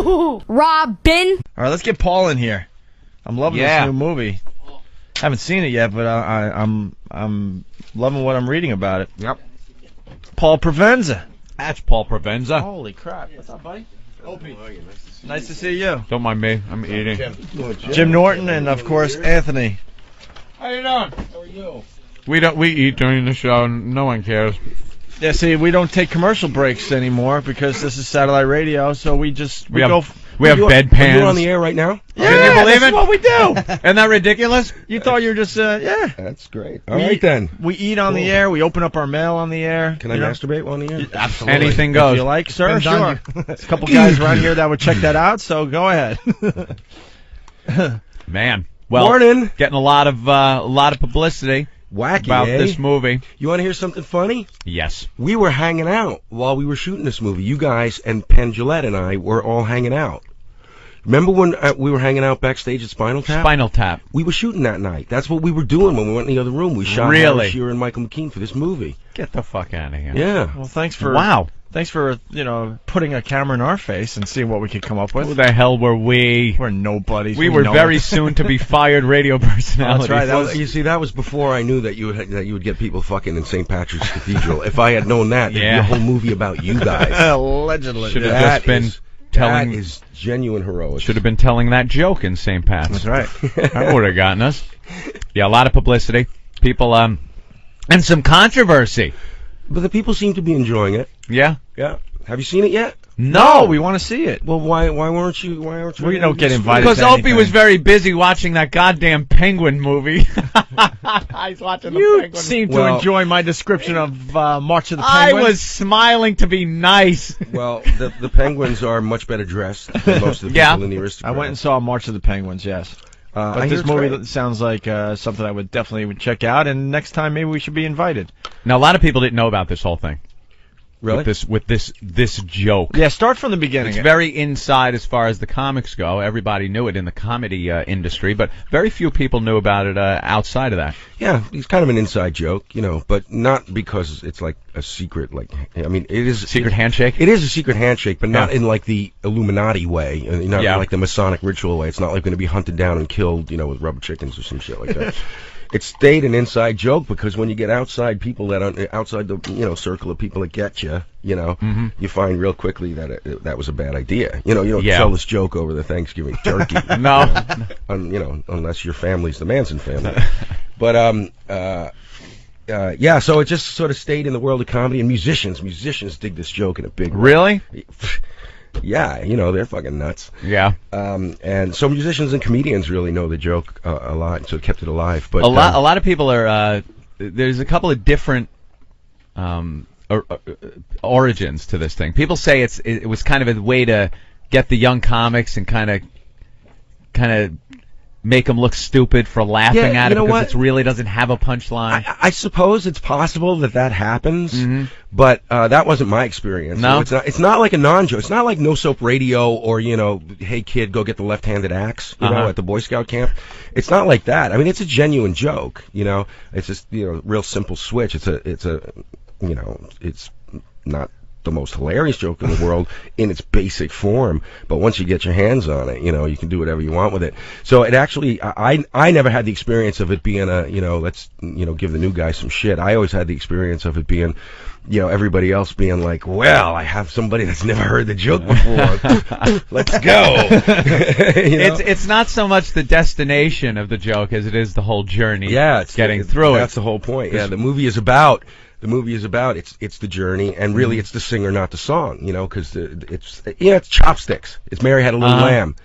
HooHooHooRobin. All right, let's get Paul in here. I'm loving this new movie. Haven't seen it yet, but I'm loving what I'm reading about it. Yep. Paul Pruvenza. That's Paul Pruvenza. Holy crap! What's up, buddy? Opie. Nice to see you. Don't mind me. I'm eating. Jim Norton and of course Anthony. How you doing? How are you? We eat during the show. No one cares. Yeah, see, we don't take commercial breaks anymore because this is satellite radio. So we have bedpans. Are you on the air right now? Yeah, can you believe that's it? what we do. Isn't that ridiculous? You thought you were just yeah. That's great. All right then. We eat on the air. We open up our mail on the air. Can I masturbate on the air? Absolutely. Anything goes. If you like, sir. Sure. There's a couple guys around here that would check that out. So go ahead. Man. Well, Morning. Getting a lot of publicity. Wacky, about this movie. You want to hear something funny? Yes. We were hanging out while we were shooting this movie. You guys and Penn Jillette and I were all hanging out. Remember when we were hanging out backstage at Spinal Tap? Spinal Tap. We were shooting that night. That's what we were doing when we went in the other room. We shot Harry Shearer and Michael McKean for this movie. Get the fuck out of here. Yeah. Well, thanks for putting a camera in our face and seeing what we could come up with. Who the hell were we? We're nobodies. We were very soon to be fired radio personalities. That's right. You see, that was before I knew that you would get people fucking in St. Patrick's Cathedral. If I had known that, there'd be a whole movie about you guys. Allegedly. Should have just been telling. That is genuine heroics. Should have been telling that joke in St. Pat's. That's right. That would have gotten us. Yeah, a lot of publicity. People, and some controversy. But the people seem to be enjoying it. Yeah. Yeah. Have you seen it yet? No, we want to see it. Well, why weren't you? We don't get invited. Because to Opie anything. was very busy watching that goddamn Penguin movie. He's watching the You Penguin. seem to enjoy my description of March of the I Penguins. was smiling to be nice. Well, the Penguins are much better dressed than most of the people in the Aristocrats. I went and saw March of the Penguins. Yes. But this movie sounds like something I would definitely check out, and next time maybe we should be invited. Now, a lot of people didn't know about this whole thing. Really? With this joke. Yeah, start from the beginning. It's very inside as far as the comics go. Everybody knew it in the comedy industry, but very few people knew about it outside of that. Yeah, it's kind of an inside joke, but not because it's like a secret. It is a secret handshake. It is a secret handshake, but not in like the Illuminati way, not like the Masonic ritual way. It's not like going to be hunted down and killed, with rubber chickens or some shit like that. It stayed an inside joke because when you get outside people that are outside the circle of people that get you, you find real quickly that that was a bad idea. You don't tell this joke over the Thanksgiving turkey. No, unless your family's the Manson family. But so it just sort of stayed in the world of comedy and musicians. Musicians dig this joke in a big way. Really? Yeah, they're fucking nuts. Yeah. And so musicians and comedians really know the joke a lot, so it kept it alive. But a lot of people are. There's a couple of different origins to this thing. People say it was kind of a way to get the young comics and kind of make them look stupid for laughing at it because it really doesn't have a punchline. I suppose it's possible that happens, but that wasn't my experience. No, it's not like a non-joke. It's not like No Soap Radio or hey kid, go get the left-handed axe, at the Boy Scout camp. It's not like that. I mean, it's a genuine joke. It's just real simple switch. It's not the most hilarious joke in the world in its basic form, but once you get your hands on it, you can do whatever you want with it. So it actually, I never had the experience of it being let's give the new guy some shit. I always had the experience of it being, everybody else being like, well, I have somebody that's never heard the joke before. Let's go. It's not so much the destination of the joke as it is the whole journey. Yeah, it's getting through it. That's the whole point. Yeah, the movie is about it's the journey, and really it's the singer, not the song, because it's chopsticks. It's Mary Had a Little Lamb.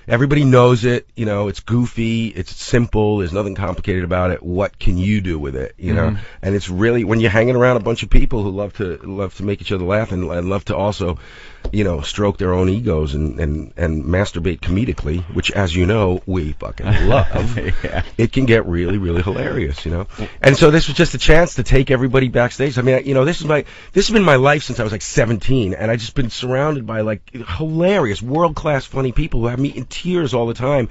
Everybody knows it, it's goofy, it's simple, there's nothing complicated about it. What can you do with it, And it's really, when you're hanging around a bunch of people who love to make each other laugh and love to also, stroke their own egos and masturbate comedically, which, as you know, we fucking love. Yeah. It can get really, really hilarious, And so this was just a chance to take everybody backstage. I mean, this has been my life since I was like 17, and I've just been surrounded by like hilarious, world-class, funny people who have me in tears all the time.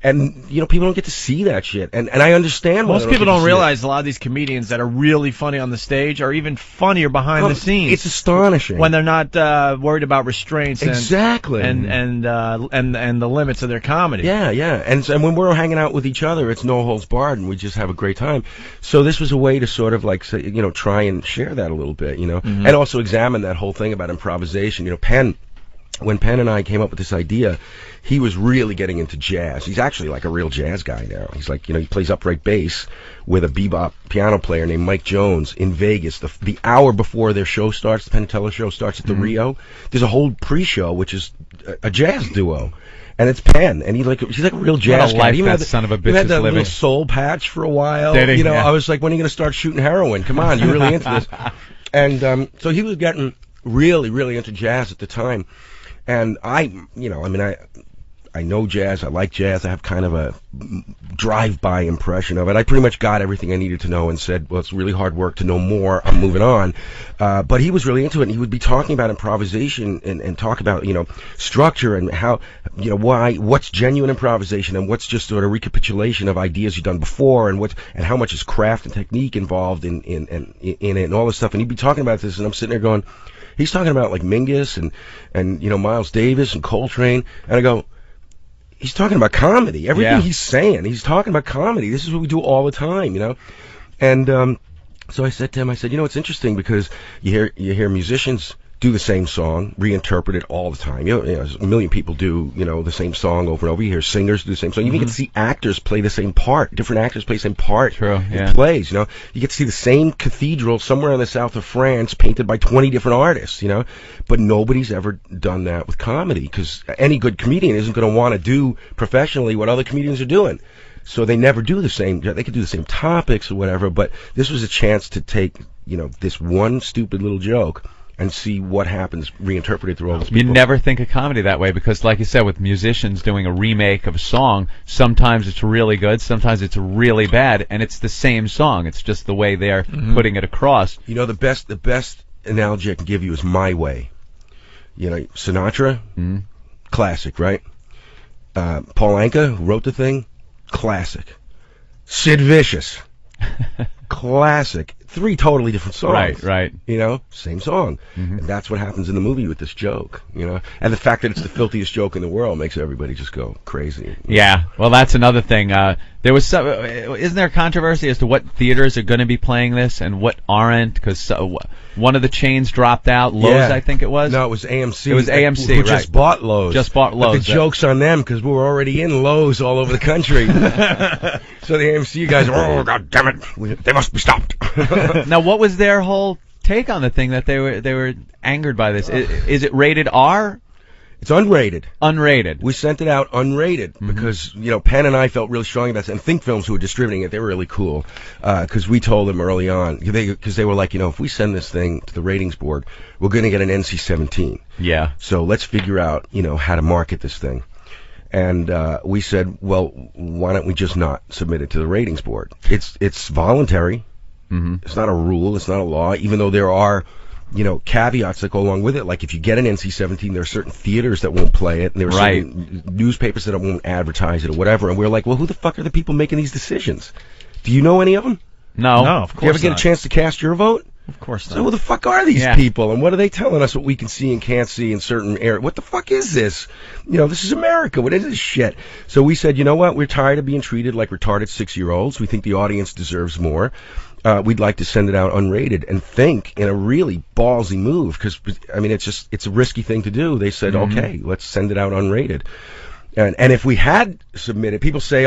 And people don't get to see that shit, and I understand why most people don't realize a lot of these comedians that are really funny on the stage are even funnier behind the scenes. It's astonishing when they're not worried about about restraints exactly and the limits of their comedy. Yeah, and when we're hanging out with each other, it's no holds barred, and we just have a great time. So this was a way to sort of like say, try and share that a little bit, and also examine that whole thing about improvisation. When Penn and I came up with this idea, he was really getting into jazz. He's actually like a real jazz guy now. He's like, he plays upright bass with a bebop piano player named Mike Jones in Vegas. The hour before their show starts, the Penn and Teller show starts at the Rio, there's a whole pre-show, which is a jazz duo. And it's Penn, and he's like a real jazz guy. He had son of a bitch had that living. little soul patch for a while. Yeah. I was like, when are you going to start shooting heroin? Come on, you're really into this. And so he was getting really, really into jazz at the time. And I know jazz. I like jazz. I have kind of a drive-by impression of it. I pretty much got everything I needed to know and said, well, it's really hard work to know more. I'm moving on. But he was really into it, and he would be talking about improvisation and talk about, structure and how, what's genuine improvisation and what's just sort of recapitulation of ideas you've done before and how much is craft and technique involved in it and all this stuff. And he'd be talking about this, and I'm sitting there going, he's talking about like Mingus and Miles Davis and Coltrane, and I go, he's talking about comedy. Everything he's saying, he's talking about comedy. This is what we do all the time, And so I said to him, it's interesting because you hear musicians do the same song, reinterpret it all the time. A million people do, the same song over and over. You hear singers do the same song. You even get to see actors play the same part. Different actors play the same part in plays, You get to see the same cathedral somewhere in the south of France painted by 20 different artists, But nobody's ever done that with comedy because any good comedian isn't going to want to do professionally what other comedians are doing. So they never do the same. They could do the same topics or whatever, but this was a chance to take, this one stupid little joke and see what happens reinterpreted through all those people. You never think of comedy that way because, like you said, with musicians doing a remake of a song, sometimes it's really good, sometimes it's really bad, and it's the same song. It's just the way they're putting it across. The best analogy I can give you is My Way. Sinatra, classic, right? Paul Anka, who wrote the thing, classic. Sid Vicious, classic. 3 totally different songs. Right. Same song. And that's what happens in the movie with this joke, And the fact that it's the filthiest joke in the world makes everybody just go crazy. Yeah. Well, that's another thing. There was isn't there controversy as to what theaters are going to be playing this and what aren't? Because one of the chains dropped out. Lowe's, I think it was. No, it was AMC. It was AMC, who just bought Lowe's. But the joke's on them because we were already in Lowe's all over the country. So the AMC guys, God damn it, they must be stopped. Now, what was their whole take on the thing that they were angered by this? Is it rated R? It's unrated. Unrated. We sent it out unrated because, Penn and I felt really strongly about it. And Think Films, who were distributing it, they were really cool because we told them early on, because they were like, if we send this thing to the ratings board, we're going to get an NC-17. Yeah. So let's figure out, how to market this thing. And we said, well, why don't we just not submit it to the ratings board? It's voluntary. It's not a rule. It's not a law, even though there are caveats that go along with it. Like if you get an NC-17, there are certain theaters that won't play it, and there are certain newspapers that won't advertise it or whatever. And we're like, well, who the fuck are the people making these decisions? Do you know any of them? No, of course. You ever get a chance to cast your vote? Of course not. So who the fuck are these people, and what are they telling us what we can see and can't see in certain areas? What the fuck is this? This is America. What is this shit? So we said, you know what? We're tired of being treated like retarded 6-year-olds. We think the audience deserves more. We'd like to send it out unrated and think in a really ballsy move because, it's a risky thing to do. They said, okay, let's send it out unrated. And if we had submitted, people say,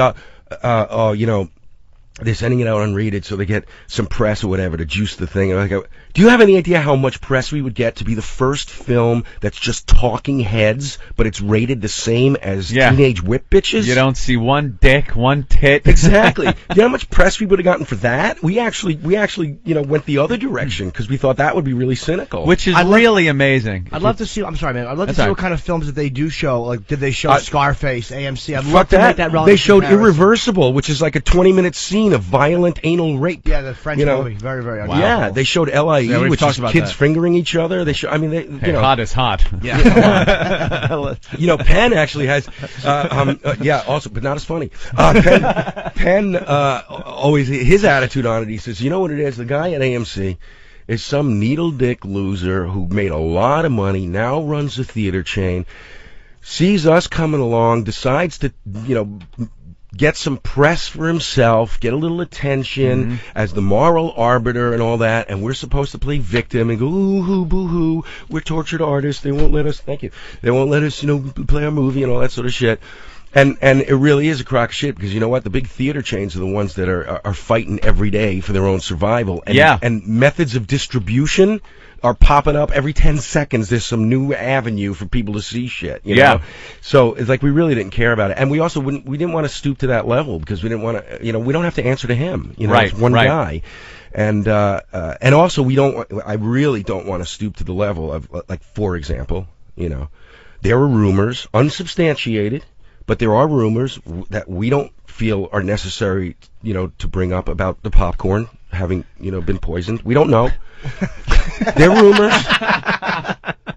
they're sending it out unrated so they get some press or whatever to juice the thing. And I go, do you have any idea how much press we would get to be the first film that's just talking heads, but it's rated the same as Teenage Whip Bitches? You don't see one dick, one tit. Exactly. You know how much press we would have gotten for that? We actually, went the other direction because we thought that would be really cynical. Which is really amazing. I'd love to see. I'm sorry, man. I'd love to see what kind of films that they do show. Like, did they show Scarface, AMC? I'd love to make that relevant. They showed Irreversible, which is like a 20-minute scene of violent anal rape. Yeah, the French movie. Very, very unusual. Yeah, they showed L.I.E., which is kids fingering each other. They show. Hot is hot. Yeah. Penn actually has. Also, but not as funny. Penn always his attitude on it. He says, you know what it is? The guy at AMC is some needle-dick loser who made a lot of money, now runs a theater chain, sees us coming along, decides to, get some press for himself, get a little attention as the moral arbiter and all that, and we're supposed to play victim and go, ooh-hoo, boo-hoo, we're tortured artists, they won't let us, thank you, they won't let us, play our movie and all that sort of shit. And it really is a crock of shit, because you know what? The big theater chains are the ones that are fighting every day for their own survival. And, and methods of distribution are popping up every 10 seconds. There's some new avenue for people to see shit. You know? So it's like we really didn't care about it, and we didn't want to stoop to that level, because we didn't want to. We don't have to answer to him. It's one guy, and also I really don't want to stoop to the level of, like, for example, there are rumors, unsubstantiated, but there are rumors that we don't feel are necessary, to bring up about the popcorn having, been poisoned. We don't know. They're rumors.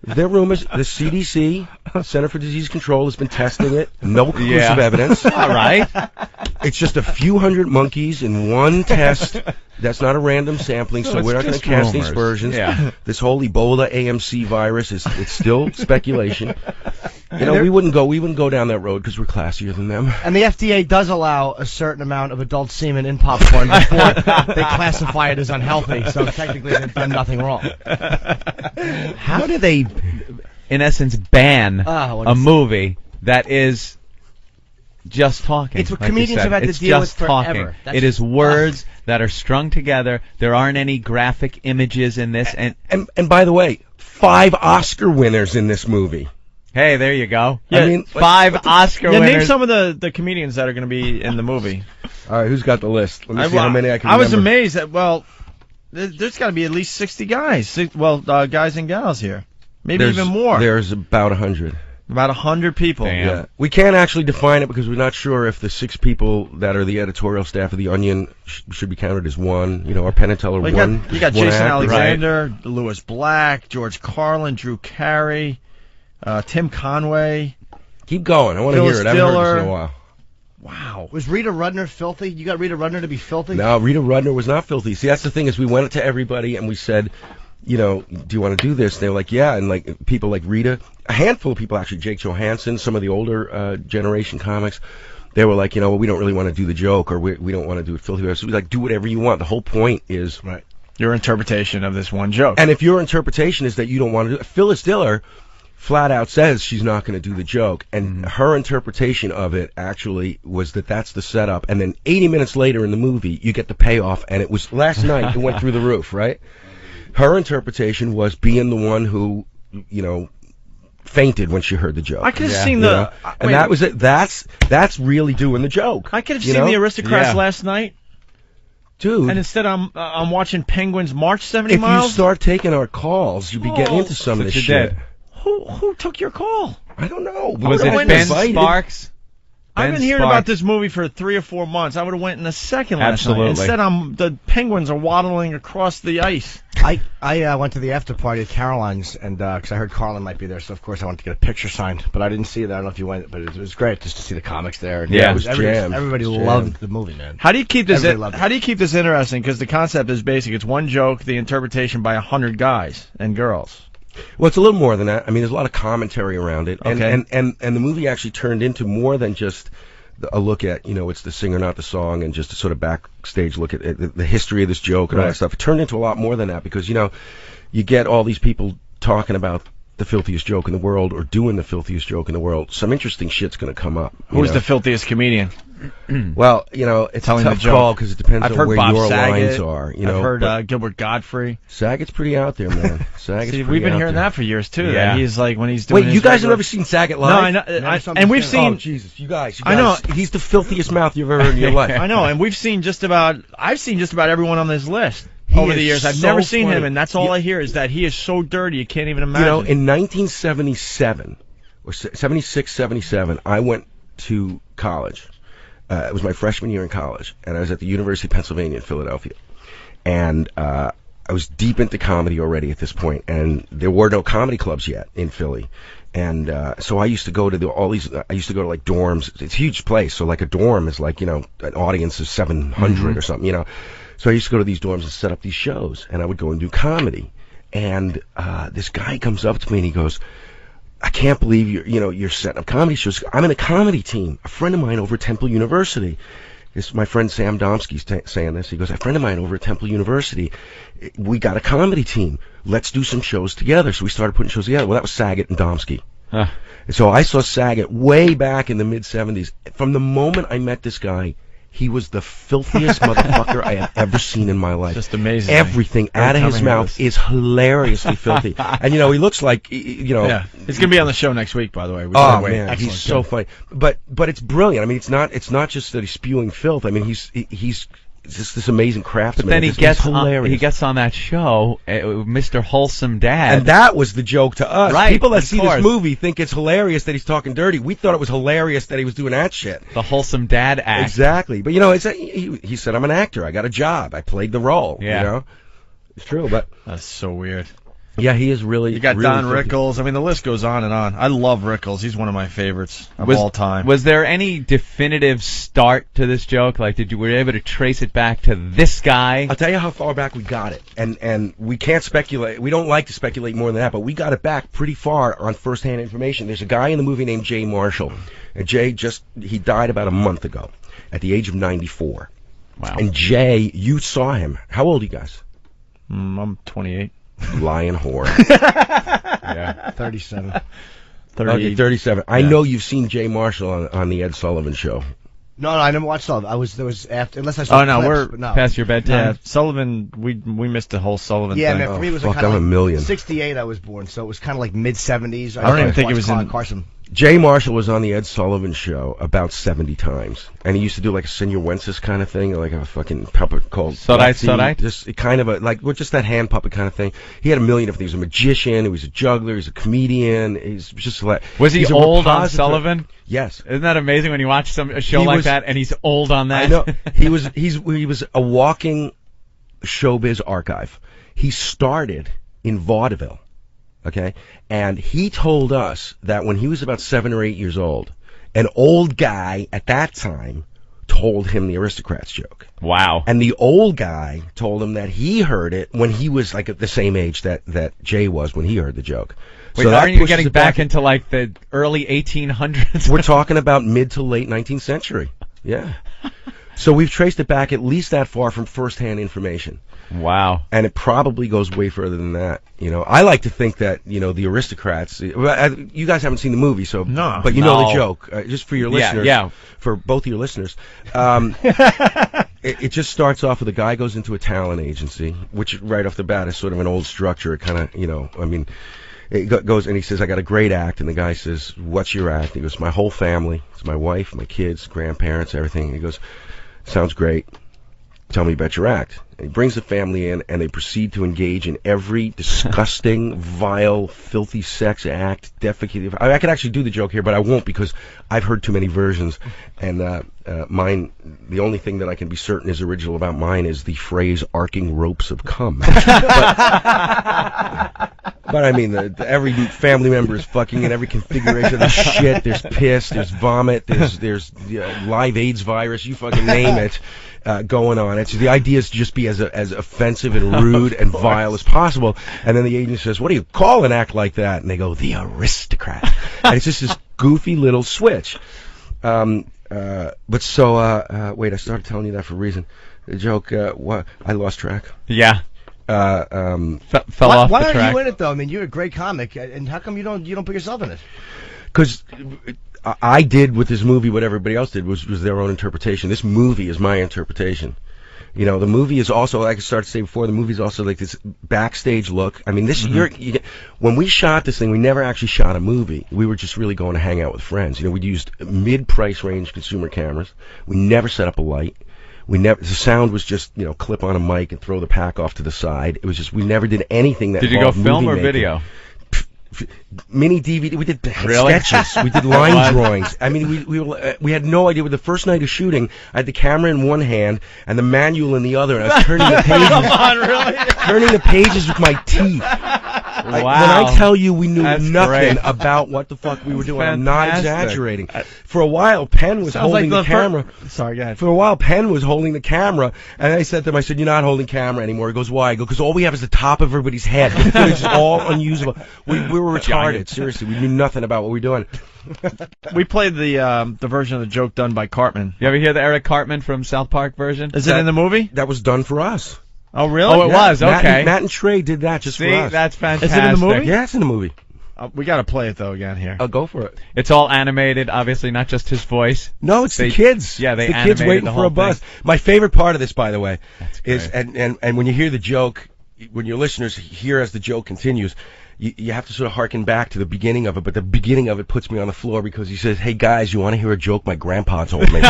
They're rumors. The CDC, Center for Disease Control, has been testing it. No conclusive evidence. All right. It's just a few hundred monkeys in one test. That's not a random sampling, so we're not going to cast any aspersions. This whole Ebola AMC virus it's still speculation. We wouldn't go down that road because we're classier than them. And the FDA does allow a certain amount of adult semen in popcorn before they classify it as unhealthy, so technically they've done nothing wrong. How do they, in essence, ban a movie that is just talking? It's what comedians have had to deal with forever. It is words that are strung together. There aren't any graphic images in this. And by the way, 5 Oscar winners in this movie. Hey, there you go. Yeah, I mean, 5 Oscar winners. Name some of the comedians that are going to be in the movie. All right, who's got the list? Let me see how many I can remember. I was remember. amazed that, there's got to be at least 60 guys. Guys and gals here. Maybe even more. There's about 100. About 100 people. Damn. Yeah. We can't actually define it because we're not sure if the 6 people that are the editorial staff of The Onion should be counted as one. Our Penn and Teller one. You got Jason Alexander, Lewis Black, George Carlin, Drew Carey, Tim Conway. Keep going. I want to hear it. I haven't heard this in a while. Wow. Was Rita Rudner filthy? You got Rita Rudner to be filthy? No, Rita Rudner was not filthy. See, that's the thing is we went to everybody and we said, do you want to do this? They were like, yeah. And like people like Rita, a handful of people actually, Jake Johansson, some of the older generation comics, they were like, we don't really want to do the joke, or we don't want to do it filthy. So we like, do whatever you want. The whole point is your interpretation of this one joke. And if your interpretation is that you don't want to do it, Phyllis Diller flat out says she's not going to do the joke, and her interpretation of it actually was that that's the setup, and then 80 minutes later in the movie you get the payoff, and it was last night it went through the roof, right? Her interpretation was being the one who fainted when she heard the joke. I could have seen the and that was it. That's really doing the joke. I could have seen the Aristocrats last night, dude, and instead I'm watching Penguins march 70 miles. If you start taking our calls, you'd be getting into some of this shit. Who took your call? I don't know. Was it Ben Sparks? I've been hearing about this movie for 3 or 4 months. I would have went in a second last night. Instead, the Penguins are waddling across the ice. I went to the after party at Caroline's, and because I heard Carlin might be there, so of course I wanted to get a picture signed. But I didn't see it. I don't know if you went, but it was great just to see the comics there. And it was jammed. Everybody loved the movie, man. How do you keep this? How do you keep this interesting? Because the concept is basic. It's one joke, the interpretation by 100 guys and girls. Well, it's a little more than that. I mean, there's a lot of commentary around it, and the movie actually turned into more than just a look at, it's the singer, not the song, and just a sort of backstage look at the history of this joke and all that stuff. It turned into a lot more than that because, you get all these people talking about the filthiest joke in the world or doing the filthiest joke in the world. Some interesting shit's going to come up. Who's the filthiest comedian? Well, it's a tough call because it depends on where your lines are. I've heard Gilbert Godfrey. Saget's pretty out there, man. We've been hearing that for years too. Yeah. That he's like when he's doing. Wait, you guys have never seen Saget live? No, I know. And we've seen. Oh Jesus, you guys. I know he's the filthiest mouth you've ever heard in your life. I know, and I've seen just about everyone on this list. Over the years, I've never seen him, and that's all I hear is that he is so dirty you can't even imagine. In 1977 or 76, 77, I went to college. It was my freshman year in college, and I was at the University of Pennsylvania in Philadelphia. And I was deep into comedy already at this point, and there were no comedy clubs yet in Philly. And so I used to go to I used to go to like dorms. It's a huge place, so like a dorm is like, an audience of 700 or something, So I used to go to these dorms and set up these shows, and I would go and do comedy. And this guy comes up to me and he goes, I can't believe you're setting up comedy shows. I'm in a comedy team. A friend of mine over at Temple University. It's my friend Saget Domski saying this. He goes, a friend of mine over at Temple University, we got a comedy team. Let's do some shows together. So we started putting shows together. Well, that was Saget and Domski. Huh. And so I saw Saget way back in the mid-'70s. From the moment I met this guy, he was the filthiest motherfucker I have ever seen in my life. Just amazing. Everything out of his mouth is hilariously filthy. And, he looks like, Yeah. He's going to be on the show next week, by the way. Man, he's so funny. But it's brilliant. I mean, it's not just that he's spewing filth. I mean, he's just this amazing craftsman. But then he gets on that show, Mr. Wholesome Dad. And that was the joke to us. Right, people that see this movie think it's hilarious that he's talking dirty. We thought it was hilarious that he was doing that shit. The Wholesome Dad act. Exactly. But, he said, I'm an actor. I got a job. I played the role. Yeah. It's true, but... That's so weird. Yeah, he is really... You got really Don Rickles. I mean, the list goes on and on. I love Rickles. He's one of my favorites of all time. Was there any definitive start to this joke? Like, were you able to trace it back to this guy? I'll tell you how far back we got it. And we can't speculate. We don't like to speculate more than that, but we got it back pretty far on first-hand information. There's a guy in the movie named Jay Marshall. And Jay he died about a month ago at the age of 94. Wow. And Jay, you saw him. How old are you guys? I'm 28. Lying whore. Yeah, 37. 30. Okay, 37. I know you've seen Jay Marshall on the Ed Sullivan Show. No, I never watched Sullivan. There was after, unless I saw. Oh no, clips, we're past your bedtime. Yeah, Sullivan. We missed the whole Sullivan yeah, thing. man, for me it was fuck, kind of I'm a million. 68 I was born, so it was kind of like mid-'70s. I don't even think it was in Carson. Jay Marshall was on the Ed Sullivan Show about 70 times, and he used to do like a Senor Wences kind of thing, like a fucking puppet called Sarai. Just kind of just that hand puppet kind of thing. He had a million of things. He was a magician, he was a juggler, he's a comedian. He's just like. Was he old on Sullivan? Yes. Isn't that amazing when you watch a show like that and he's old on that? I know. He was a walking showbiz archive. He started in vaudeville. Okay, and he told us that when he was about 7 or 8 years old, an old guy at that time told him the Aristocrats joke. Wow. And the old guy told him that he heard it when he was like at the same age that Jay was when he heard the joke. Wait, so aren't you getting back into like the early 1800s? We're talking about mid to late 19th century. Yeah. So we've traced it back at least that far from first-hand information. Wow. And it probably goes way further than that. I like to think that, the Aristocrats, you guys haven't seen the movie, so, no, but you know the joke, just for your listeners, yeah. For both of your listeners. It just starts off with a guy goes into a talent agency, which right off the bat is sort of an old structure. It kind of, it goes and he says, I got a great act. And the guy says, what's your act? He goes, my whole family. It's my wife, my kids, grandparents, everything. He goes, sounds great. Tell me about your act. And he brings the family in, and they proceed to engage in every disgusting, vile, filthy sex act, defecative. I could actually do the joke here, but I won't because I've heard too many versions. And mine, the only thing that I can be certain is original about mine is the phrase "arcing ropes of cum." But I mean, every family member is fucking in every configuration of the shit. There's piss, there's vomit, there's live AIDS virus, you fucking name it, going on. The idea is to just be as offensive and rude and vile as possible. And then the agent says, what do you call an act like that? And they go, the Aristocrat. And it's just this goofy little switch. Wait, I started telling you that for a reason. The joke, I lost track. Yeah. Fell off the track. Why aren't you in it though? I mean, you're a great comic, and how come you don't put yourself in it? Because I did with this movie what everybody else did was their own interpretation. This movie is my interpretation. The movie is also, like I started to say before, the movie is also like this backstage look. I mean, when we shot this thing, we never actually shot a movie. We were just really going to hang out with friends. We used mid-price range consumer cameras. We never set up a light. The sound was just, clip on a mic and throw the pack off to the side. It was just, we never did anything that Did you go film or making. video? mini DVD. We did sketches. We did line drawings. I mean, we had no idea. With the first night of shooting, I had the camera in one hand and the manual in the other, and I was turning the pages. Come on, really? Turning the pages with my teeth. Wow. When I tell you we knew nothing great. about what the fuck we were doing, I'm Fantastic. not exaggerating. For a while, Penn was holding the camera. Sorry, go ahead. For a while, Penn was holding the camera, and I said to him, I said, "You're not holding camera anymore." He goes, "Why?" I go, "Because all we have is the top of everybody's head. The footage is all unusable." We were retarded. Seriously, we knew nothing about what we were doing. We played the version of the joke done by Cartman. You ever hear the Eric Cartman from South Park version? Is it in the movie? That was done for us. Oh, really? Oh, it was. Okay. Matt and Trey did that just for us. That's fantastic. Is it in the movie? Yeah, it's in the movie. We got to play it though again here. I'll go for it. It's all animated, obviously, not just his voice. No, it's the kids. Yeah, they the kids animated waiting the for whole a bus. thing. My favorite part of this, by the way, is great. and when you hear the joke, when your listeners hear as the joke continues, you have to sort of harken back to the beginning of it. But the beginning of it puts me on the floor because he says, "Hey guys, you want to hear a joke my grandpa told me?"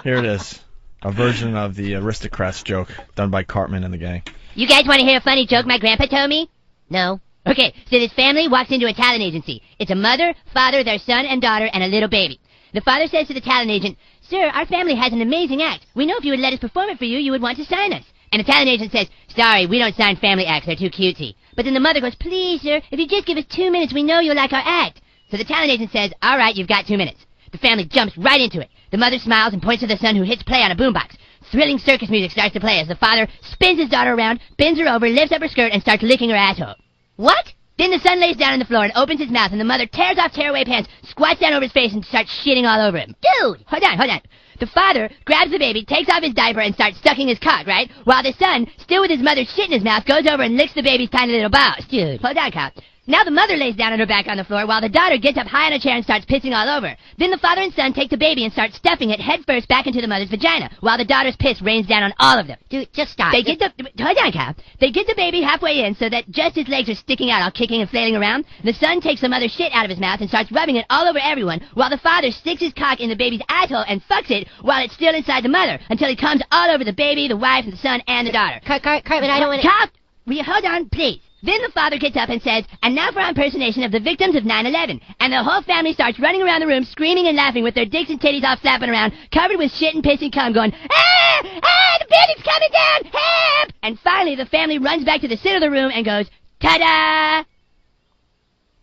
Here it is. A version of the Aristocrats joke done by Cartman and the gang. You guys want to hear a funny joke my grandpa told me? No? Okay, so this family walks into a talent agency. It's a mother, father, their son and daughter, and a little baby. The father says to the talent agent, "Sir, our family has an amazing act. We know if you would let us perform it for you, you would want to sign us." And the talent agent says, "Sorry, we don't sign family acts. They're too cutesy." But then the mother goes, "Please, sir, if you just give us 2 minutes, we know you'll like our act." So the talent agent says, "All right, you've got 2 minutes." The family jumps right into it. The mother smiles and points to the son, who hits play on a boombox. Thrilling circus music starts to play as the father spins his daughter around, bends her over, lifts up her skirt, and starts licking her asshole. What? Then the son lays down on the floor and opens his mouth, and the mother tears off tearaway pants, squats down over his face, and starts shitting all over him. Dude! Hold on. The father grabs the baby, takes off his diaper, and starts sucking his cock, right? While the son, still with his mother's shit in his mouth, goes over and licks the baby's tiny little balls. Dude, hold on, cop. Now the mother lays down on her back on the floor while the daughter gets up high on a chair and starts pissing all over. Then the father and son take the baby and start stuffing it head first back into the mother's vagina, while the daughter's piss rains down on all of them. Dude, just stop. Hold on, Cal. They get the baby halfway in so that just his legs are sticking out, all kicking and flailing around. The son takes the mother's shit out of his mouth and starts rubbing it all over everyone, while the father sticks his cock in the baby's asshole and fucks it while it's still inside the mother, until it comes all over the baby, the wife, and the son, and the daughter. Cartman, I don't want to... Cop! Hold on, please. Then the father gets up and says, "And now for our impersonation of the victims of 9/11. And the whole family starts running around the room, screaming and laughing with their dicks and titties all flapping around, covered with shit and piss and cum, going, "Ah! Ah! The building's coming down! Help!" And finally the family runs back to the center of the room and goes, "Ta-da!"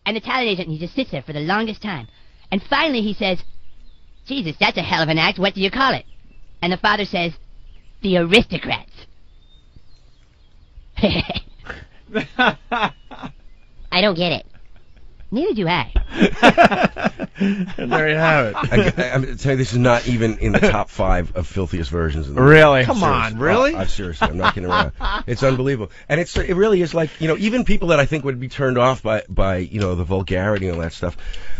And the talent agent, he just sits there for the longest time. And finally he says, "Jesus, that's a hell of an act. What do you call it?" And the father says, "The Aristocrats." I don't get it. Neither do I. And there you have it. I'm going to tell you, this is not even in the top 5 of filthiest versions of the Really? Come on, really? I'm seriously, I'm not kidding around. It's unbelievable. And it really is like, even people that I think would be turned off by the vulgarity and all that stuff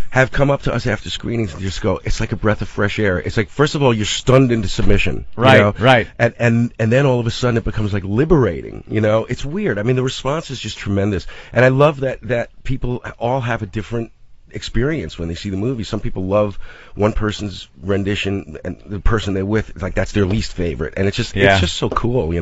have come up to us after screenings and just go, it's like a breath of fresh air. It's like, first of all, you're stunned into submission. Right, right. And then all of a sudden it becomes like liberating, It's weird. I mean, the response is just tremendous. And I love that people all have a different experience when they see the movie. Some people love one person's rendition, and the person they're with, it's like that's their least favorite. And it's just so cool,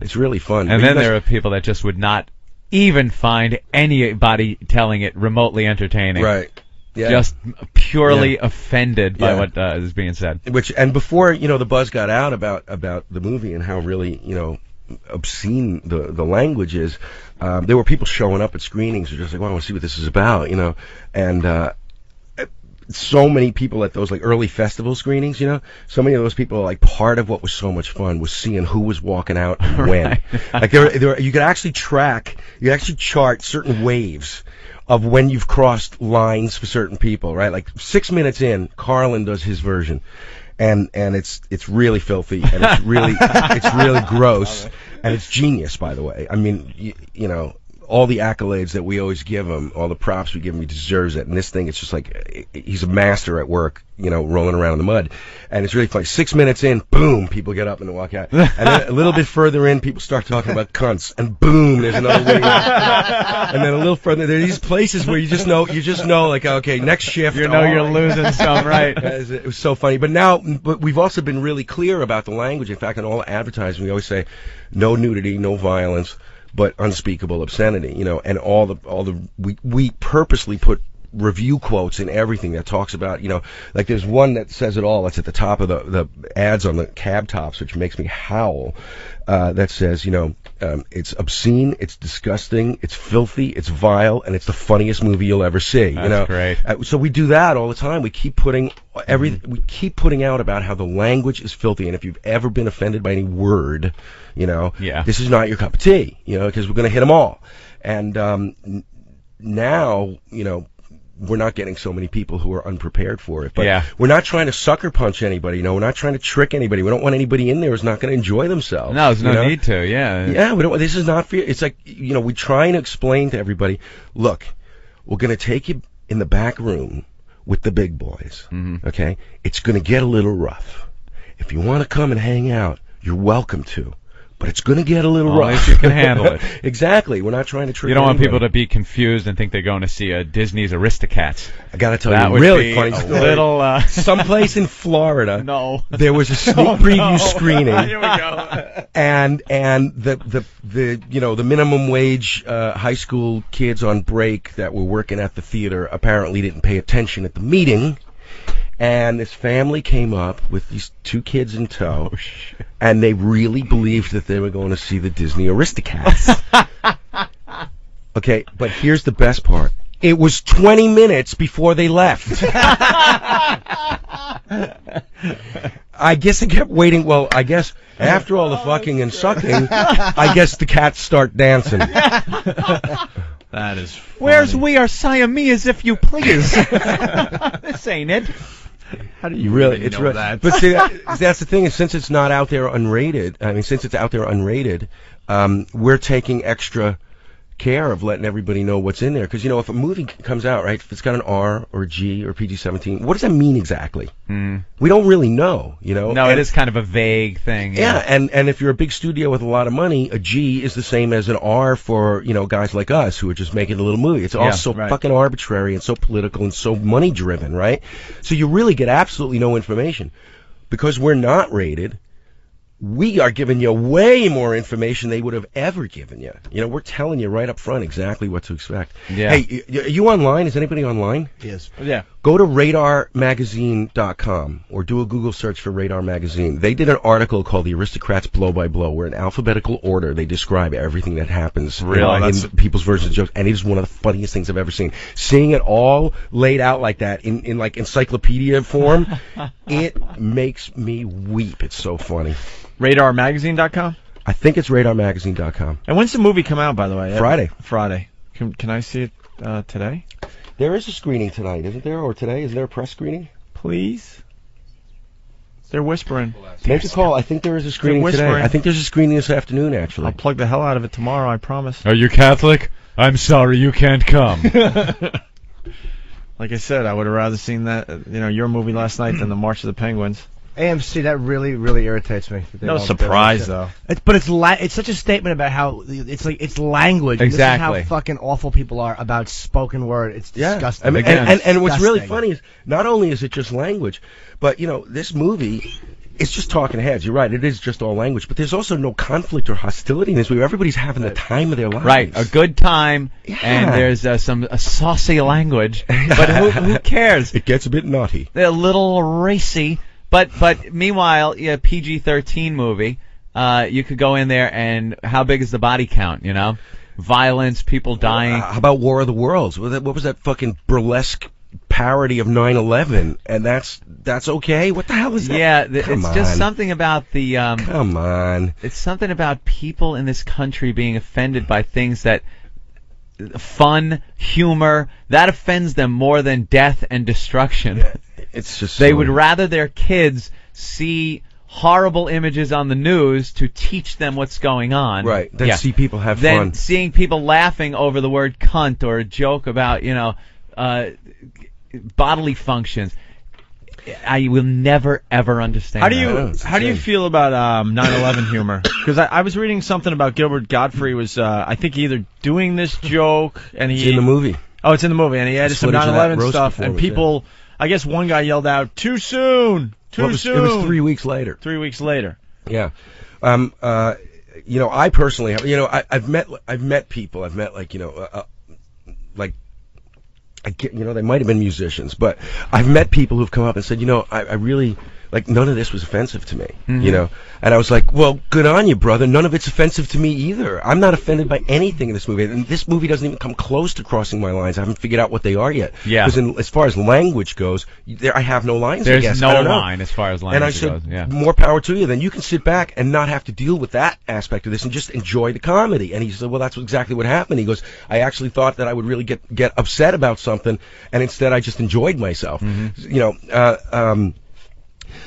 It's really fun. And then there are people that just would not even find anybody telling it remotely entertaining. Right. Yeah. Just purely offended by what is being said. And before the buzz got out about the movie and how really obscene the language is, there were people showing up at screenings who were just like, "Well, I want to see what this is about," and so many people at those like early festival screenings, so many of those people, like, part of what was so much fun was seeing who was walking out and when. Right. Like you could actually chart certain waves of when you've crossed lines for certain people, right? Like 6 minutes in, Carlin does his version, and it's really filthy, and it's really gross, and it's genius, by the way. I mean, all the accolades that we always give him, all the props we give him, he deserves it. And this thing, it's just like he's a master at work, rolling around in the mud. And it's really funny. 6 minutes in, boom, people get up and walk out. And then a little bit further in, people start talking about cunts, and boom, there's another wave. And then a little further, there are these places where you just know, like, okay, next shift. You're losing some, right? It was so funny. But we've also been really clear about the language. In fact, in all advertising, we always say, no nudity, no violence. but unspeakable obscenity, you know, and all the we purposely put review quotes in everything that talks about, you know, like there's one that says it all. That's at the top of the ads on the cab tops, which makes me howl. That says, you know, it's obscene, it's disgusting, it's filthy, it's vile, and it's the funniest movie you'll ever see. That's you know, great. So we do that all the time. We keep putting we keep putting out about how the language is filthy, and if you've ever been offended by any word, you know, this is not your cup of tea, you know, because we're going to hit them all. And now, you know, we're not getting so many people who are unprepared for it. But we're not trying to sucker punch anybody. You know, we're not trying to trick anybody. We don't want anybody in there who's not going to enjoy themselves. No, there's no need to. Yeah, we don't. This is not fair. It's like, you know, we're trying to explain to everybody. Look, we're going to take you in the back room with the big boys. Okay, it's going to get a little rough. If you want to come and hang out, you're welcome to. But it's going to get a little rough. If you can handle it. Exactly. We're not trying to trick. You don't want anybody. people to be confused and think they're going to see a Disney's Aristocrats. I got to tell that you, would really be funny a story. little. Someplace in Florida. No. There was a sneak preview screening. Here we go. And the you know, the minimum wage high school kids on break that were working at the theater apparently didn't pay attention at the meeting. And this family came up with these two kids in tow, and they really believed that they were going to see the Disney Aristocrats. Okay, but here's the best part. It was 20 minutes before they left. I guess I kept waiting. Well, I guess after all the fucking and sucking, I guess the cats start dancing. That is funny. Where's We Are Siamese, if you please? This ain't it. How do you really? It's know that? But see, that's the thing. Is since it's not out there unrated, since it's out there unrated, we're taking extra care of letting everybody know what's in there. Because, you know, if a movie comes out, right, if it's got an R or a G or PG-17, what does that mean exactly? We don't really know, you know. No, it is kind of a vague thing. Yeah, and if you're a big studio with a lot of money, a G is the same as an R for, you know, guys like us who are just making a little movie. It's all so fucking arbitrary and so political and so money driven, right? So you really get absolutely no information. Because we're not rated, we are giving you way more information they would have ever given you. You know, we're telling you right up front exactly what to expect. Yeah. Hey, are you online? Is anybody online? Yes. Yeah. Go to radarmagazine.com or do a Google search for Radar Magazine. They did an article called The Aristocrats Blow by Blow, where in alphabetical order they describe everything that happens in people's versions of jokes, and it is one of the funniest things I've ever seen. Seeing it all laid out like that in like encyclopedia form, it makes me weep. It's so funny. RadarMagazine.com? I think it's RadarMagazine.com. And when's the movie come out, by the way? Friday. Friday. Can I see it today? There is a screening tonight, isn't there? Or today? Isn't there a press screening? Please? They're whispering. Make a call. I think there is a screening today. I think there's a screening this afternoon, actually. I'll plug the hell out of it tomorrow, I promise. Are you Catholic? I'm sorry, you can't come. Like I said, I would have rather seen that, your movie last night than the March of the Penguins. AMC, that really, really irritates me. No surprise, though. It's such a statement about how it's language. Exactly. This is how fucking awful people are about spoken word. It's disgusting. I mean, and what's really funny is not only is it just language, but this movie, it's just talking heads. You're right. It is just all language, but there's also no conflict or hostility in this movie. Everybody's having the time of their lives. Right, a good time, and there's some saucy language, but who cares? It gets a bit naughty. They're a little racy. But meanwhile, PG-13 movie, you could go in there and how big is the body count, Violence, people dying. How about War of the Worlds? What was that fucking burlesque parody of 9/11? And that's okay? What the hell is that? Yeah, it's just something about the... Come on. It's something about people in this country being offended by things that... Fun, humor, that offends them more than death and destruction. It's just they would rather their kids see horrible images on the news to teach them what's going on. Right. Than see people have fun. Than seeing people laughing over the word cunt or a joke about, bodily functions. I will never ever understand. How do you feel about 9/11 humor? Because I was reading something about Gilbert Gottfried was I think either doing this joke and it's in the movie. Oh, it's in the movie, and he added some 9/11 stuff, and people. I guess one guy yelled out, "Too soon! Too soon!" It was 3 weeks later. 3 weeks later. Yeah. I personally have, I've met people. I've met like, like, they might have been musicians, but I've met people who've come up and said, I really, like, none of this was offensive to me, and I was like, well, good on you, brother. None of it's offensive to me either. I'm not offended by anything in this movie, and this movie doesn't even come close to crossing my lines. I haven't figured out what they are yet. Yeah. Because as far as language goes, I have no lines. There's no line as far as language and I said, goes. Yeah. More power to you. Then you can sit back and not have to deal with that aspect of this and just enjoy the comedy. And he said, well, that's exactly what happened. He goes, I actually thought that I would really get upset about something, and instead I just enjoyed myself.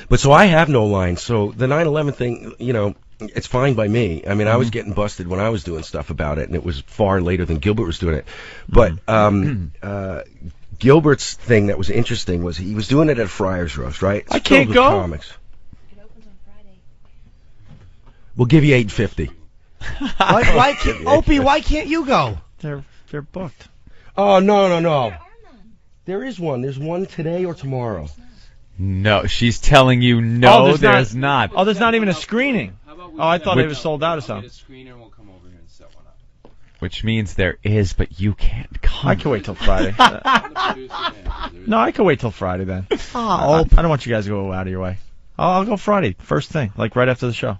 But so I have no lines. So the 9/11 thing, it's fine by me. I mean, I was getting busted when I was doing stuff about it, and it was far later than Gilbert was doing it. But Gilbert's thing that was interesting was he was doing it at Friar's Roast, right? It's I can't filled go. with comics. It opens on Friday. We'll give you $8.50. Why can't, Opie, why can't you go? They're booked. Oh, no. There is one. There's one today or tomorrow. No, she's telling you no, there's not. Oh, there's not even a screening. Oh, I thought it was sold out or something. Which means there is, but you can't come. I can wait till Friday. No, I can wait till Friday then. I don't want you guys to go out of your way. I'll go Friday, first thing, like right after the show.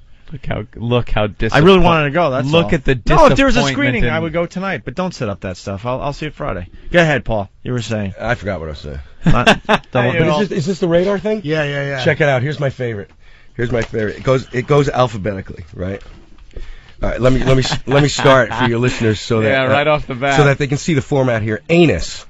Look how disappointed. I really wanted to go. That's look all. at the No, disappointment. if there was a screening, I would go tonight. But don't set up that stuff. I'll see it Friday. Go ahead, Paul. You were saying. I forgot what I was saying. But Is this the radar thing? Yeah. Check it out. Here's my favorite. It goes alphabetically, right? All right, let me start for your listeners so that right off the bat, so that they can see the format here. Anus.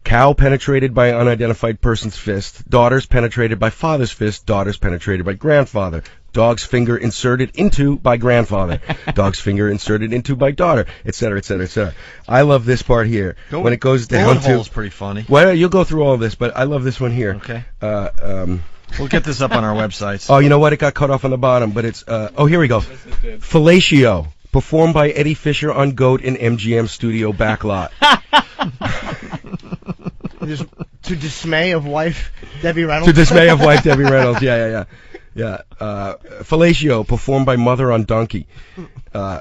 Cow penetrated by unidentified person's fist. Daughters penetrated by father's fist. Daughters penetrated by grandfather. Dog's finger inserted into by grandfather. Dog's finger inserted into by daughter, etc., etc., etc. I love this part here. When it goes down to... hole's pretty funny. Well, you'll go through all of this, but I love this one here. Okay. We'll get this up on our websites. Oh, you know what? It got cut off on the bottom, but it's... here we go. Fellatio. Performed by Eddie Fisher on GOAT in MGM studio backlot. To dismay of wife Debbie Reynolds. To dismay of wife Debbie Reynolds. Yeah. Fellatio, performed by mother on donkey.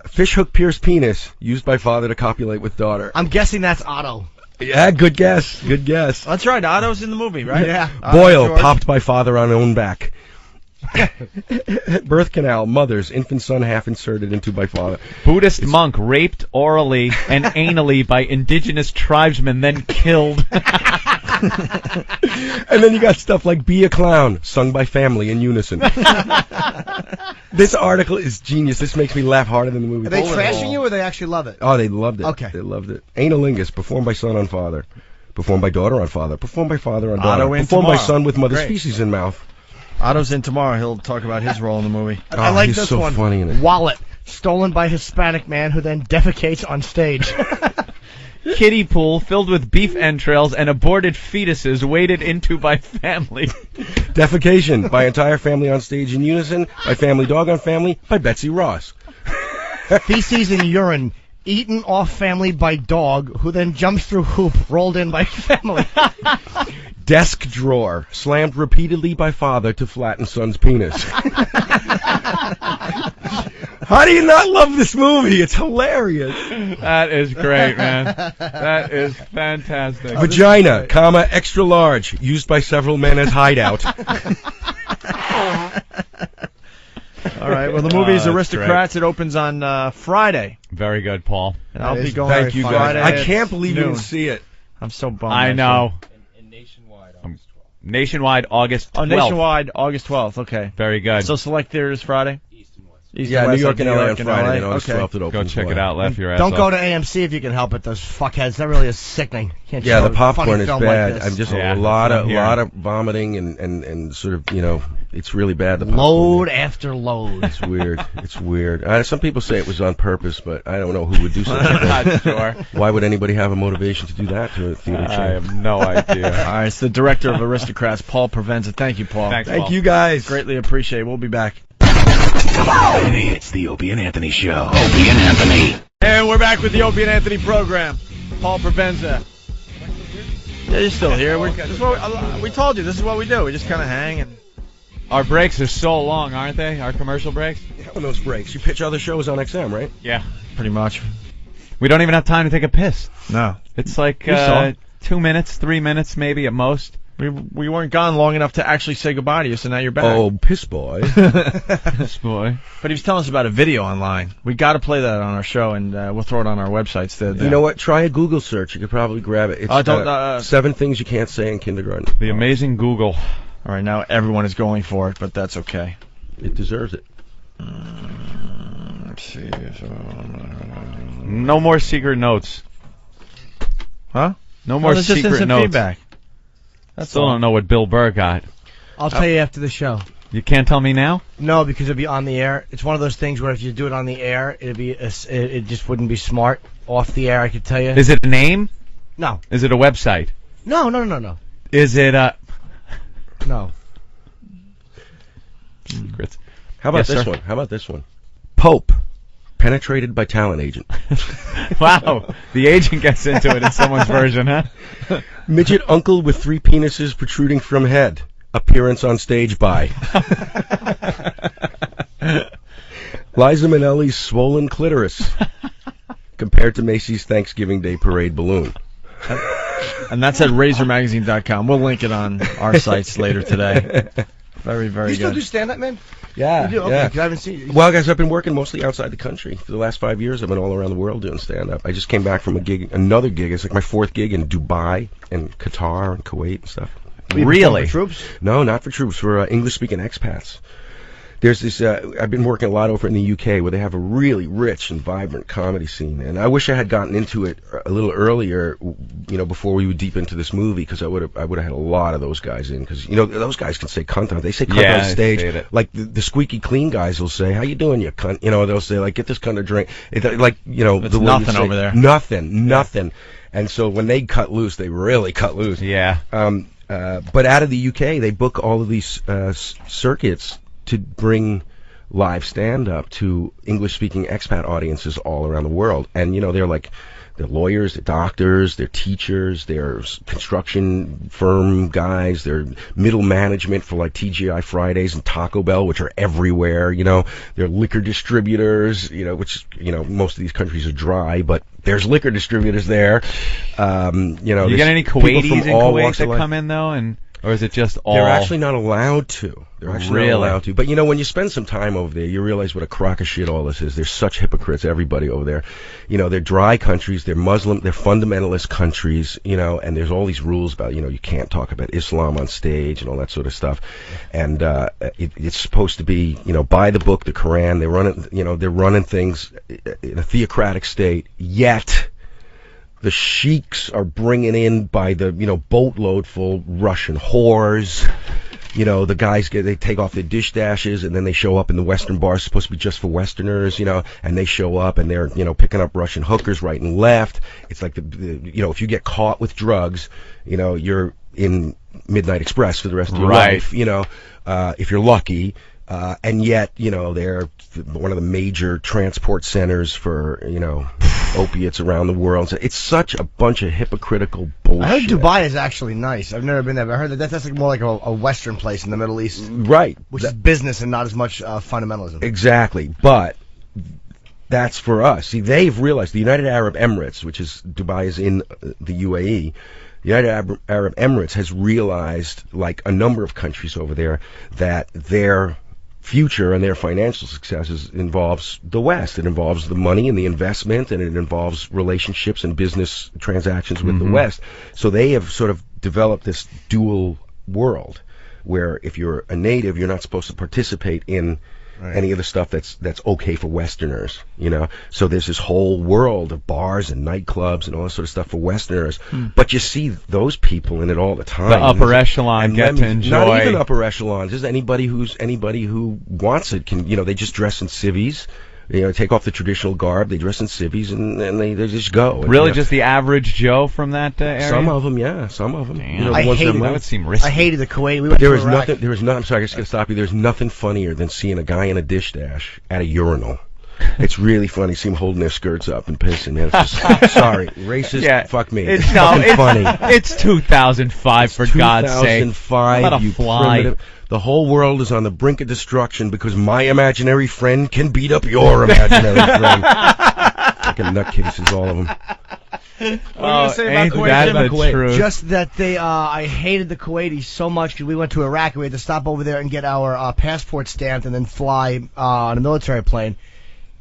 Fishhook pierced penis, used by father to copulate with daughter. I'm guessing that's Otto. Yeah, good guess. That's right. Otto's in the movie, right? Yeah. Boil, popped by father on own back. Birth canal, mother's, infant son half inserted into by father. Buddhist monk raped orally and anally by indigenous tribesmen, then killed. And then you got stuff like Be a Clown, sung by family in unison. This article is genius. This makes me laugh harder than the movie. Are they trashing you or they actually love it? Oh, they loved it. Okay. They loved it. Analingus, performed by son on father. Performed by daughter on father. Performed by father on daughter. Otto in Performed by tomorrow. son with mother's Great. feces in mouth. Otto's in tomorrow. He'll talk about his role in the movie. I like he's this so one. funny in it. Wallet, stolen by Hispanic man who then defecates on stage. Kiddie pool filled with beef entrails and aborted fetuses waded into by family. Defecation by entire family on stage in unison. By family dog on family. By Betsy Ross. Feces and urine eaten off family by dog who then jumps through hoop rolled in by family. Desk drawer slammed repeatedly by father to flatten son's penis. How do you not love this movie? It's hilarious. That is great, man. That is fantastic. Vagina, comma, extra large, used by several men as hideout. All right. Well, the movie is that's Aristocrats. It opens on Friday. Very good, Paul. And I'll be going Thank you, guys. Friday I at can't believe you noon. didn't see it. I'm so bummed. I know. And nationwide, Nationwide, August 12th. Oh, nationwide, August 12th. Okay. Very good. So select theaters Friday? East and West. East Yeah, and New West, York like and LA on and Friday, LA? and August Okay. 12th it Go opens. check it out. Laugh your ass Don't off. go to AMC if you can help it. Those fuckheads. That really is sickening. Can't Yeah, show the a funny popcorn is film bad. Like this. I'm just Yeah, a lot that's what I'm of vomiting and sort of, it's really bad. The popcorn. Load after load. It's weird. It's weird. Some people say it was on purpose, but I don't know who would do such a I'm thing. not sure. Why would anybody have a motivation to do that to a theater I chain? have no idea. All right. It's the director of Aristocrats, Paul Pruvenza. Thank you, Paul. Thanks, Thank Paul. you guys. Greatly appreciate it. We'll be back. Hey, it's the Opie and Anthony Show. Opie and Anthony. And we're back with the Opie and Anthony program. Paul Pruvenza. Yeah, you're still here. This is what we told you. This is what we do. We just kind of hang and Our breaks are so long, aren't they? Our commercial breaks? Yeah, on those breaks. You pitch other shows on XM, right? Yeah. Pretty much. We don't even have time to take a piss. No. It's like 2 minutes, 3 minutes maybe at most. We weren't gone long enough to actually say goodbye to you, so now you're back. Oh, piss boy. This boy. But he was telling us about a video online. We got to play that on our show, and we'll throw it on our websites. You know what? Try a Google search. You could probably grab it. It's 7 things you can't say in kindergarten. The amazing Google. All right, now everyone is going for it, but that's okay. It deserves it. Let's see. No more secret notes. Huh? No more just secret instant notes. feedback. That's Still all. don't know what Bill Burr got. I'll tell you after the show. You can't tell me now? No, because it'll be on the air. It's one of those things where if you do it on the air, it just wouldn't be smart. Off the air, I could tell you. Is it a name? No. Is it a website? No. Is it a... No. Secrets. How about Yes, this sir. one? How about this one? Pope. Penetrated by talent agent. Wow. The agent gets into it in someone's version, huh? Midget uncle with 3 penises protruding from head. Appearance on stage by. Liza Minnelli's swollen clitoris. Compared to Macy's Thanksgiving Day Parade balloon. And that's at RazorMagazine.com. We'll link it on our sites later today. Very, very You still good. do stand-up, man? Yeah, You do? Okay, yeah. 'cause I haven't seen you. Well, guys, I've been working mostly outside the country. For the last 5 years, I've been all around the world doing stand-up. I just came back from another gig. It's like my 4th gig in Dubai and Qatar and Kuwait and stuff. Really? For troops? No, not for troops, for English-speaking expats. There's this, I've been working a lot over in the UK where they have a really rich and vibrant comedy scene. And I wish I had gotten into it a little earlier, before we were deep into this movie, because I would have had a lot of those guys in. Because, those guys can say cunt on. They say cunt on stage. say it. Like the squeaky clean guys will say, how you doing, you cunt? They'll say, like, get this cunt a drink. It's the way you nothing say, over there. Nothing. And so when they cut loose, they really cut loose. Yeah. But out of the UK, they book all of these circuits to bring live stand-up to English-speaking expat audiences all around the world. And, they're lawyers, they're doctors, they're teachers, they're construction firm guys, they're middle management for, like, TGI Fridays and Taco Bell, which are everywhere, They're liquor distributors, which, most of these countries are dry, but there's liquor distributors there. You get any Kuwaitis in Kuwait that come in, though, or is it just all... They're actually not allowed to. Really? Not allowed to. But, when you spend some time over there, you realize what a crock of shit all this is. There's such hypocrites, everybody over there. They're dry countries, they're Muslim, they're fundamentalist countries, and there's all these rules about, you can't talk about Islam on stage and all that sort of stuff. And it's supposed to be, by the book, the Quran. They're running things in a theocratic state, yet... The sheiks are bringing in by the, boatload full Russian whores. The guys they take off their dish dashes and then they show up in the Western bars supposed to be just for Westerners, and they show up and they're, picking up Russian hookers right and left. It's like if you get caught with drugs, you're in Midnight Express for the rest of your life, if you're lucky. And yet, they're one of the major transport centers for, opiates around the world. So it's such a bunch of hypocritical bullshit. I heard Dubai is actually nice. I've never been there, but I heard that's like more like a Western place in the Middle East. Right. Which is business and not as much fundamentalism. Exactly. But that's for us. See, they've realized the United Arab Emirates, which is Dubai is in the UAE, the United Arab Emirates has realized, like a number of countries over there, that their future and their financial successes involves the West. It involves the money and the investment, and it involves relationships and business transactions with the West. So they have sort of developed this dual world where if you're a native, you're not supposed to participate in any of the stuff that's okay for Westerners, So there's this whole world of bars and nightclubs and all that sort of stuff for Westerners. But you see those people in it all the time. The upper echelon get to enjoy. Not even upper echelon. Just anybody who wants it can. They just dress in civvies. Take off the traditional garb. They dress in civvies and they just go. Really, just the average Joe from that area? Some of them, yeah. Some of them. Damn. I hated that would seem risky. I hated the Kuwait. We went There to is Iraq. nothing. I'm sorry. I just got to stop you. There's nothing funnier than seeing a guy in a dish dash at a urinal. It's really funny. See them holding their skirts up and pissing, man. It's just, sorry, racist. Yeah. Fuck me. It's fucking funny. It's 2005, for God's sake. 2005. Let a You fly. primitive. The whole world is on the brink of destruction because my imaginary friend can beat up your imaginary friend. Fucking nutcases, all of them. What are you gonna say about ain't Kuwait, that Jim? the truth? Just that they, I hated the Kuwaitis so much because we went to Iraq and we had to stop over there and get our passport stamped and then fly on a military plane.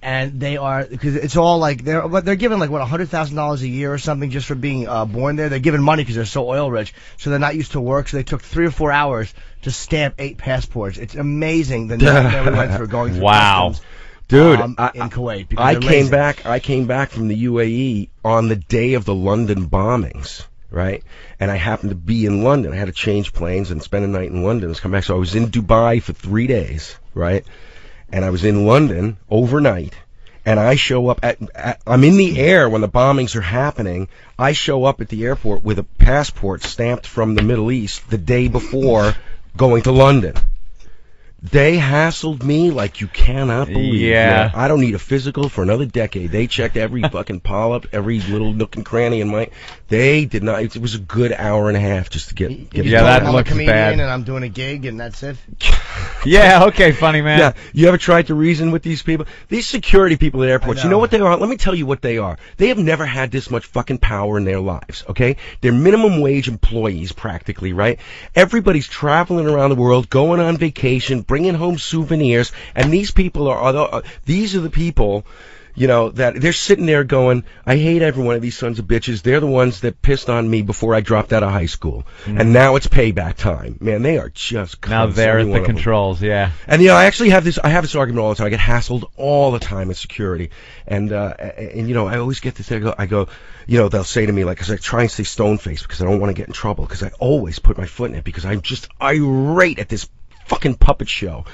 And they are, because it's all like, they're given like, what, $100,000 a year or something just for being born there. They're given money because they're so oil rich. So they're not used to work. So they took 3 or 4 hours to stamp 8 passports. It's amazing the nightmare we went through going through customs. Dude, In Kuwait. because I they're came lazy. I came back from the UAE on the day of the London bombings, right? And I happened to be in London. I had to change planes and spend a night in London. I was coming back, so I was in Dubai for 3 days, right? And I was in London overnight. And I show up I'm in the air when the bombings are happening. I show up at the airport with a passport stamped from the Middle East the day before going to London. They hassled me like you cannot believe. Yeah. Man, I don't need a physical for another decade. They checked every fucking polyp, every little nook and cranny in my. They did not. It was a good hour and a half just to get. Yeah, that I'm looks a comedian bad. and I'm doing a gig and that's it. Yeah, okay, funny man. Yeah, you ever tried to reason with these people? These security people at airports, you know what they are? Let me tell you what they are. They have never had this much fucking power in their lives, okay? They're minimum wage employees, practically, right? Everybody's traveling around the world, going on vacation, bringing home souvenirs, and these people these are the people, you know, that they're sitting there going, I hate every one of these sons of bitches. They're the ones that pissed on me before I dropped out of high school. And now it's payback time. Man, they are just Now cunts, they're every at one the of them. controls, yeah. And, you know, I actually have this argument all the time. I get hassled all the time at security. And you know, I always get this, I go, you know, they'll say to me, like, because I try and stay stone-faced because I don't want to get in trouble, because I always put my foot in it because I'm just irate at this fucking puppet show.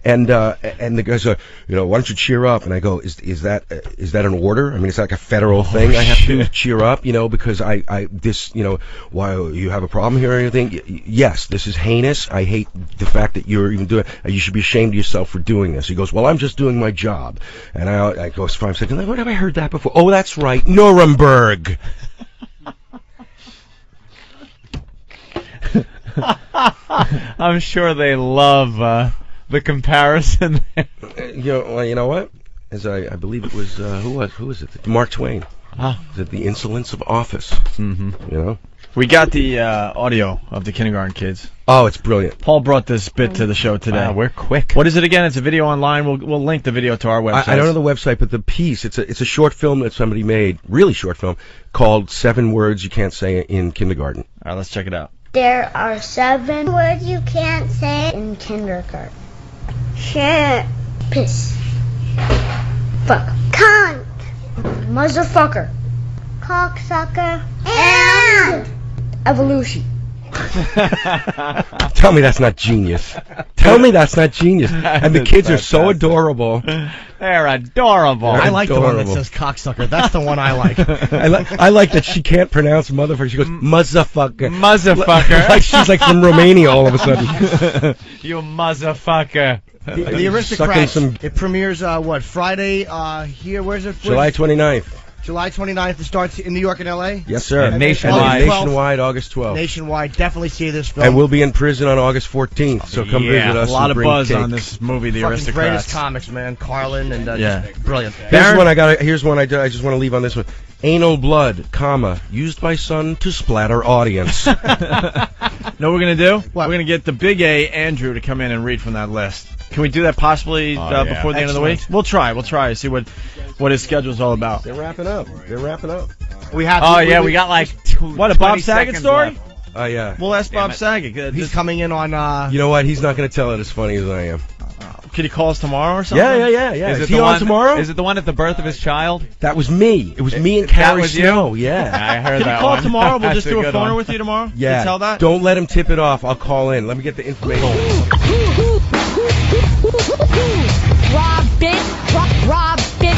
And the guys are, you know, why don't you cheer up? And I go, is that an order? I mean, it's like a federal thing. I have to cheer up, you know, because this, you know, why, you have a problem here or anything? Yes, this is heinous. I hate the fact that you're even doing it. You should be ashamed of yourself for doing this. He goes, well, I'm just doing my job. And I go 5 seconds, what have I heard that before? Oh, that's right, Nuremberg. I'm sure they love the comparison. You know what? As I believe it was who was it? Mark Twain. Is it the insolence of office? Mm-hmm. You know. We got the audio of the kindergarten kids. Oh, it's brilliant. Paul brought this bit to the show today. Wow, we're quick. What is it again? It's a video online. We'll link the video to our website. I don't know the website, but the piece, it's a short film that somebody made, really short film, called 7 Words You Can't Say in Kindergarten. All right, let's check it out. There are 7 words you can't say in kindergarten. Shit. Piss. Fuck. Cunt. Motherfucker. Cocksucker. And evolution. Tell me that's not genius. Tell me that's not genius. And the kids are so adorable. They're adorable. I like the one that adorable. says cocksucker. That's the one I like. I like that she can't pronounce motherfucker. She goes, motherfucker. Motherfucker. Like she's like from Romania all of a sudden. You motherfucker. The Aristocrats. Sucking some- It premieres Friday here. Where's it? July 29th. July 29th. It starts in New York and L.A. Yes, sir. And nationwide. Nationwide, August 12th. Nationwide. Definitely see this film. And we'll be in prison on August 14th, so come visit us. A lot and of bring buzz cake. on this movie, The Fucking Aristocrats. greatest comics, man. Carlin and Yeah. just brilliant. Here's one I just want to leave on this one. Anal blood, used by son to splatter audience. Know what we're going to do? What? We're going to get the big A, Andrew, to come in and read from that list. Can we do that possibly yeah. before the end of the week? Excellent. We'll try. See what his schedule's all about. They're wrapping up. We have. Oh, yeah, we got like What, a Bob Saget story? Oh, yeah. We'll ask Damn Bob it. Saget. He's coming in on. You know what? He's not going to tell it as funny as I am. Could he call us tomorrow or something? Yeah. Is Is it he the on one tomorrow? Is it the one at the birth of his child? That was me. It was me and That Carrie was you? Snow. Yeah. I heard Can that he call one. tomorrow? We'll That's just do a good phoner one. with you tomorrow? Yeah. You tell that? Don't let him tip it off. I'll call in. Let me get the information. Robin, Robin, Robin,